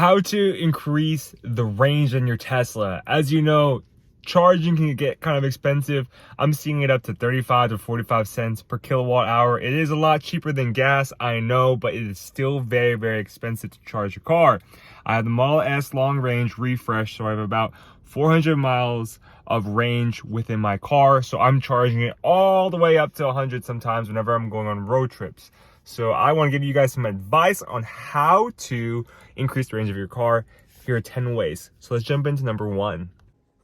How to increase the range on your Tesla. As you know, charging can get kind of expensive. I'm seeing it up to 35 to 45 cents per kilowatt hour. It is a lot cheaper than gas, I know, but it is still very, very expensive to charge your car. I have the Model S long range refresh, so I have about 400 miles of range within my car. So I'm charging it all the way up to 100 sometimes whenever I'm going on road trips. So I want to give you guys some advice on how to increase the range of your car. Here are 10 ways. So let's jump into number one.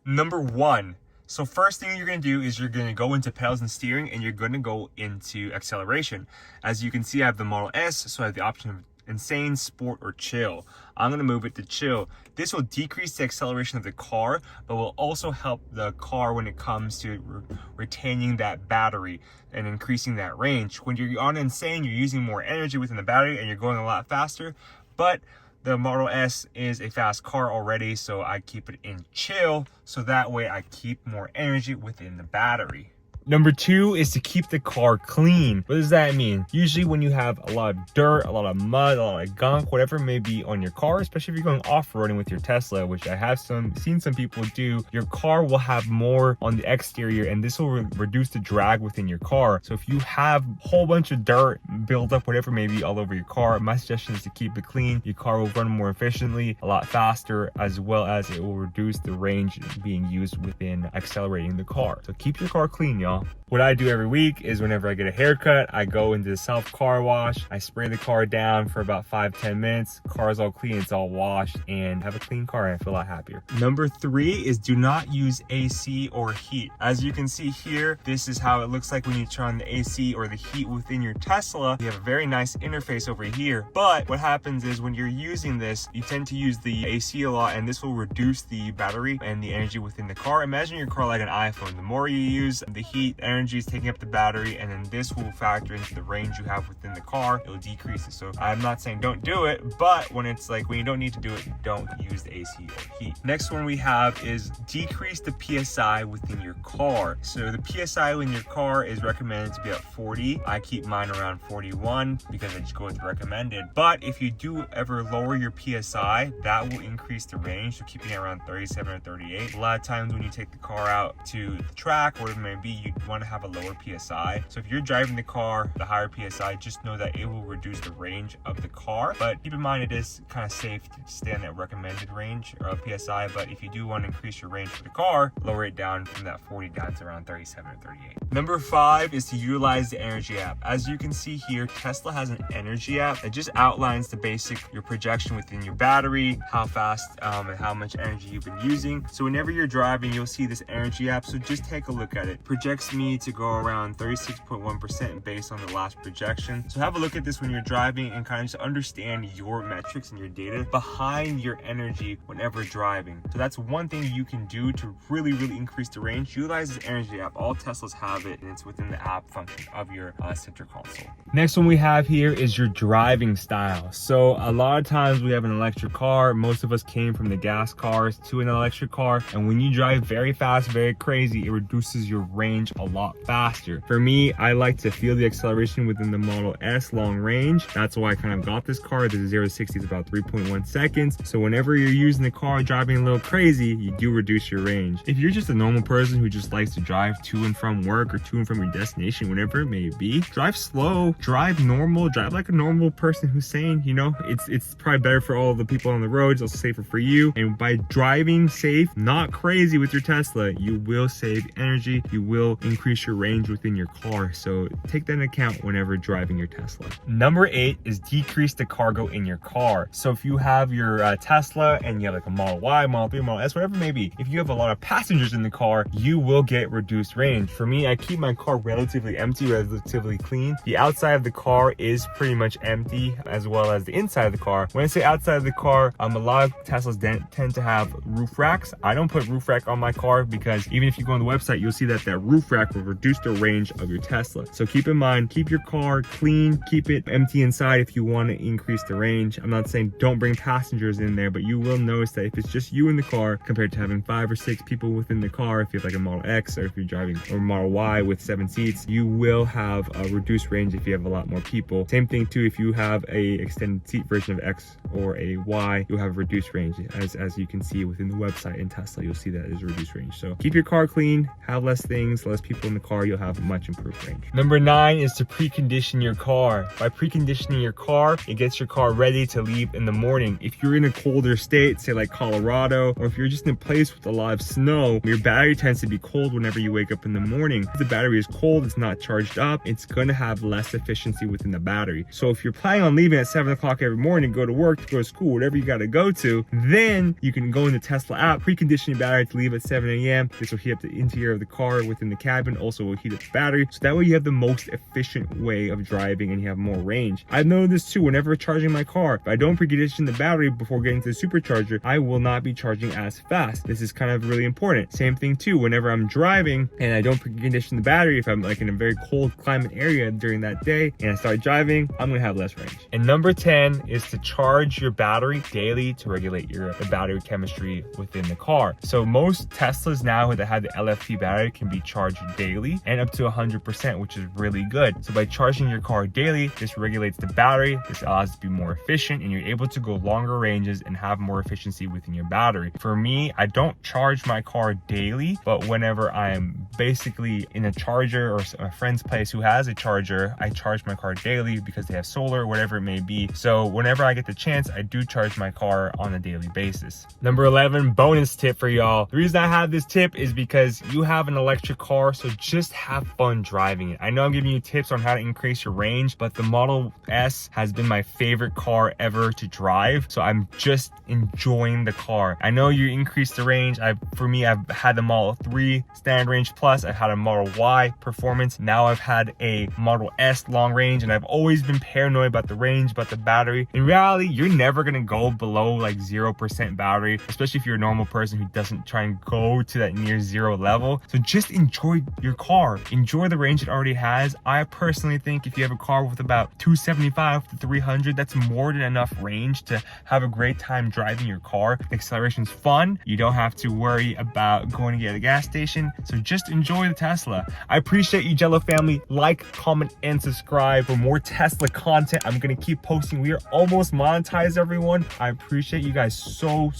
Number one. So first thing you're going to do is you're going to go into pedals and steering, and you're going to go into acceleration. As you can see, I have the Model S, so I have the option of insane, sport, or chill. I'm going to move it to chill. This will decrease the acceleration of the car, but will also help the car when it comes to retaining that battery and increasing that range. When you're on insane, you're using more energy within the battery and you're going a lot faster, but the Model S is a fast car already, so I keep it in chill, so that way I keep more energy within the battery. Number two is to keep the car clean. What does that mean? Usually when you have a lot of dirt, a lot of mud, a lot of gunk, whatever it may be on your car, especially if you're going off-roading with your Tesla, which I have seen some people do, your car will have more on the exterior, and this will reduce the drag within your car. So if you have a whole bunch of dirt built up, whatever it may be all over your car, my suggestion is to keep it clean. Your car will run more efficiently, a lot faster, as well as it will reduce the range being used within accelerating the car. So keep your car clean, y'all. What I do every week is whenever I get a haircut, I go into the self car wash. I spray the car down for about 5-10 minutes. Car's all clean, it's all washed, and have a clean car, and I feel a lot happier. Number three is do not use AC or heat. As you can see here, this is how it looks like when you turn on the AC or the heat within your Tesla. You have a very nice interface over here, but what happens is when you're using this, you tend to use the AC a lot, and this will reduce the battery and the energy within the car. Imagine your car like an iPhone. The more you use the heat, energy is taking up the battery, and then this will factor into the range you have within the car. It'll decrease it. So I'm not saying don't do it, but when it's like when you don't need to do it, don't use the AC or heat. Next one we have is decrease the PSI within your car. So the PSI in your car is recommended to be at 40. I keep mine around 41 because I just go with recommended. But if you do ever lower your PSI, that will increase the range. So keeping it around 37 or 38. A lot of times when you take the car out to the track or whatever it may be, you want to have a lower PSI. So if you're driving the car, the higher PSI, just know that it will reduce the range of the car. But keep in mind it is kind of safe to stay in that recommended range of PSI. But if you do want to increase your range for the car, lower it down from that 40 down to around 37 or 38. Number five is to utilize the energy app. As you can see here, Tesla has an energy app that just outlines the basic, your projection within your battery, how fast and how much energy you've been using. So whenever you're driving, you'll see this energy app. So just take a look at it. Projects me to go around 36.1% based on the last projection. So have a look at this when you're driving and kind of just understand your metrics and your data behind your energy whenever driving. So that's one thing you can do to really increase the range. Utilize this energy app. All Teslas have it, and it's within the app function of your center console. Next one we have here is your driving style. So a lot of times we have an electric car. Most of us came from the gas cars to an electric car, and when you drive very fast, very crazy, it reduces your range a lot faster. For me, I like to feel the acceleration within the Model S long range. That's why I kind of got this car. The 0 to 60 is about 3.1 seconds. So whenever you're using the car driving a little crazy, you do reduce your range. If you're just a normal person who just likes to drive to and from work or to and from your destination, whatever it may be, drive slow, drive normal, drive like a normal person who's sane. You know, it's probably better for all the people on the road. It's also safer for you. And by driving safe, not crazy with your Tesla, you will save energy. You will increase your range within your car. So take that into account whenever driving your Tesla. Number 8 is decrease the cargo in your car. So if you have your Tesla and you have like a Model Y, Model 3, Model S, whatever it may be, if you have a lot of passengers in the car, you will get reduced range. For me, I keep my car relatively empty, relatively clean. The outside of the car is pretty much empty, as well as the inside of the car. When I say outside of the car, a lot of Teslas tend to have roof racks. I don't put roof rack on my car because even if you go on the website, you'll see that roof rack will reduce the range of your Tesla. So keep in mind, keep your car clean, keep it empty inside if you want to increase the range. I'm not saying don't bring passengers in there, but you will notice that if it's just you in the car compared to having 5 or 6 people within the car, if you have like a Model X or if you're driving or Model Y Y with 7 seats, you will have a reduced range if you have a lot more people. Same thing too, if you have a extended seat version of X or a Y, you'll have a reduced range. As you can see within the website in Tesla, you'll see that there's a reduced range. So keep your car clean, have less things, less people in the car, you'll have a much improved range. Number 9 is to precondition your car. By preconditioning your car, it gets your car ready to leave in the morning. If you're in a colder state, say like Colorado, or if you're just in a place with a lot of snow, your battery tends to be cold whenever you wake up in the morning. If the battery is cold, it's not charged up, it's gonna have less efficiency within the battery. So if you're planning on leaving at 7 o'clock every morning, go to work, to go to school, whatever you gotta go to, then you can go in the Tesla app, precondition your battery to leave at 7 a.m. This will heat up the interior of the car within the cabin, also will heat up the battery. So that way you have the most efficient way of driving and you have more range. I've noticed this too, whenever charging my car, if I don't precondition the battery before getting to the supercharger, I will not be charging as fast. This is kind of really important. Same thing too, whenever I'm driving and I don't precondition the battery, if I'm like in a very cold climate area during that day and I start driving, I'm gonna have less range. And number 10 is to charge your battery daily to regulate the battery chemistry within the car. So most Teslas now that have the LFP battery can be charged daily and up to 100%, which is really good. So by charging your car daily, this regulates the battery, this allows it to be more efficient, and you're able to go longer ranges and have more efficiency within your battery. For me, I don't charge my car daily, but whenever I'm basically in a charger or a friend's place who has a charger, I charge my car daily because they have solar, whatever it may be. So whenever I get the chance, I do charge my car on a daily basis. Number 11, bonus tip for y'all. The reason I have this tip is because you have an electric car, so just have fun driving it. I know I'm giving you tips on how to increase your range, but the Model S has been my favorite car ever to drive, so I'm just enjoying the car. I know you increase the range. For me, I've had the Model 3 standard range plus, I've had a Model Y performance, now I've had a Model S long range, and I've always been paranoid about the range, about the battery. In reality, you're never gonna go below like 0% battery, especially if you're a normal person who doesn't try and go to that near zero level. So just enjoy your car, enjoy the range it already has. I personally think if you have a car with about 275 to 300, that's more than enough range to have a great time driving your car. The acceleration's fun, you don't have to worry about going to get a gas station, so just enjoy the Tesla. I appreciate you, Jello family. Like, comment, and subscribe for more Tesla content. I'm gonna keep posting. We are almost monetized, everyone. I appreciate you guys so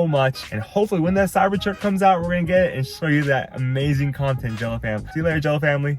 much, and hopefully when that Cybertruck comes out, we're gonna get it and show you that amazing content, Jello fam. See you later, Jello family.